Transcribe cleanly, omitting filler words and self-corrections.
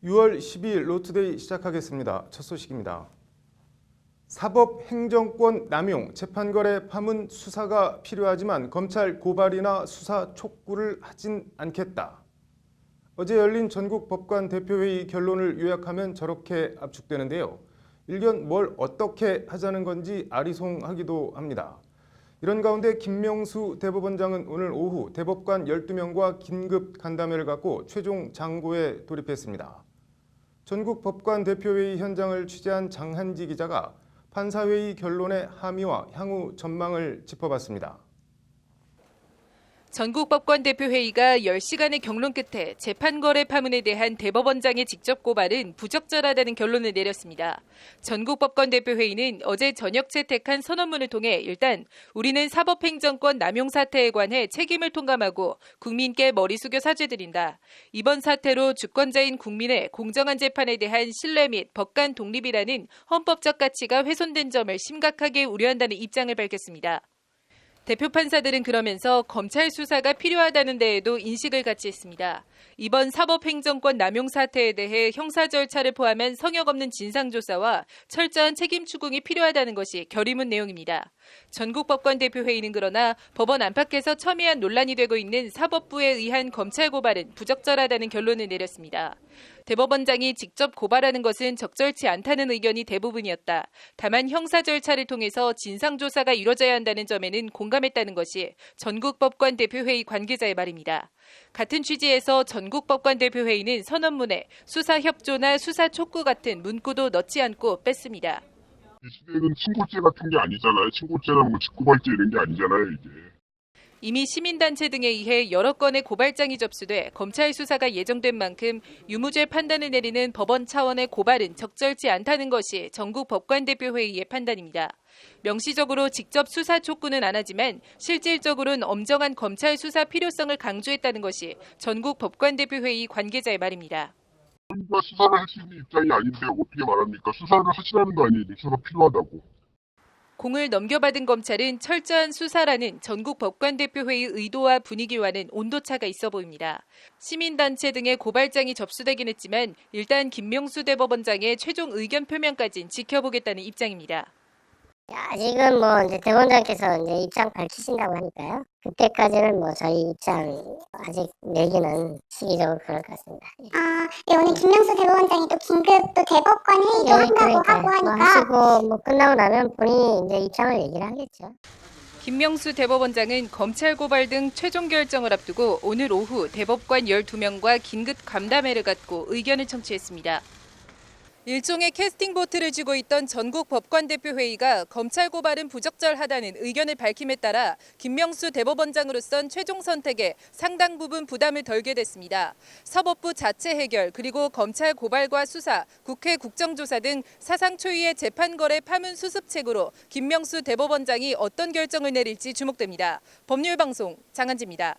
6월 12일 로투데이 시작하겠습니다. 첫 소식입니다. 사법행정권 남용, 재판거래 파문 수사가 필요하지만 검찰 고발이나 수사 촉구를 하진 않겠다. 어제 열린 전국 법관 대표회의 결론을 요약하면 저렇게 압축되는데요. 일견 뭘 어떻게 하자는 건지 아리송하기도 합니다. 이런 가운데 김명수 대법원장은 오늘 오후 대법관 12명과 긴급 간담회를 갖고 최종 장고에 돌입했습니다. 전국 법관 대표회의 현장을 취재한 장한지 기자가 판사회의 결론의 함의와 향후 전망을 짚어봤습니다. 전국 법관 대표회의가 10시간의 경론 끝에 재판거래 파문에 대한 대법원장의 직접 고발은 부적절하다는 결론을 내렸습니다. 전국 법관 대표회의는 어제 저녁 채택한 선언문을 통해 일단 우리는 사법행정권 남용 사태에 관해 책임을 통감하고 국민께 머리 숙여 사죄드린다. 이번 사태로 주권자인 국민의 공정한 재판에 대한 신뢰 및 법관 독립이라는 헌법적 가치가 훼손된 점을 심각하게 우려한다는 입장을 밝혔습니다. 대표 판사들은 그러면서 검찰 수사가 필요하다는 데에도 인식을 같이 했습니다. 이번 사법행정권 남용 사태에 대해 형사 절차를 포함한 성역 없는 진상조사와 철저한 책임 추궁이 필요하다는 것이 결의문 내용입니다. 전국 법관 대표회의는 그러나 법원 안팎에서 첨예한 논란이 되고 있는 사법부에 의한 검찰 고발은 부적절하다는 결론을 내렸습니다. 대법원장이 직접 고발하는 것은 적절치 않다는 의견이 대부분이었다. 다만 형사 절차를 통해서 진상조사가 이뤄져야 한다는 점에는 공감했다는 것이 전국법관 대표회의 관계자의 말입니다. 같은 취지에서 전국법관 대표회의는 선언문에 수사협조나 수사 촉구 같은 문구도 넣지 않고 뺐습니다. 이 시대는 친고죄 같은 게 아니잖아요. 친고죄나 뭐 직고발죄 이런 게 아니잖아요, 이게. 이미 시민단체 등에 의해 여러 건의 고발장이 접수돼 검찰 수사가 예정된 만큼 유무죄 판단을 내리는 법원 차원의 고발은 적절치 않다는 것이 전국 법관대표회의의 판단입니다. 명시적으로 직접 수사 촉구는 안 하지만 실질적으로는 엄정한 검찰 수사 필요성을 강조했다는 것이 전국 법관대표회의 관계자의 말입니다. 우리가 수사를 할 수 있는 입장이 아닌데 어떻게 말합니까? 수사를 하시라는 거 아니에요. 수사가 필요하다고. 공을 넘겨받은 검찰은 철저한 수사라는 전국 법관대표회의 의도와 분위기와는 온도차가 있어 보입니다. 시민단체 등의 고발장이 접수되긴 했지만 일단 김명수 대법원장의 최종 의견 표명까지는 지켜보겠다는 입장입니다. 아직은 이제 대법원장께서 이제 입장 밝히신다고 하니까요. 그때까지는 저희 입장 아직 내기는 시기적으로 그럴 것 같습니다. 네, 오늘 김명수 대법원장이 또 긴급 또 대법관 회의도 한다고 하고 하니까 하시고 끝나고 나면 본인이 이제 입장을 얘기를 하겠죠. 김명수 대법원장은 검찰 고발 등 최종 결정을 앞두고 오늘 오후 대법관 12명과 긴급 간담회를 갖고 의견을 청취했습니다. 일종의 캐스팅 보트를 쥐고 있던 전국 법관대표회의가 검찰 고발은 부적절하다는 의견을 밝힘에 따라 김명수 대법원장으로선 최종 선택에 상당 부분 부담을 덜게 됐습니다. 사법부 자체 해결 그리고 검찰 고발과 수사, 국회 국정조사 등 사상 초유의 재판거래 파문 수습책으로 김명수 대법원장이 어떤 결정을 내릴지 주목됩니다. 법률방송 장한지입니다.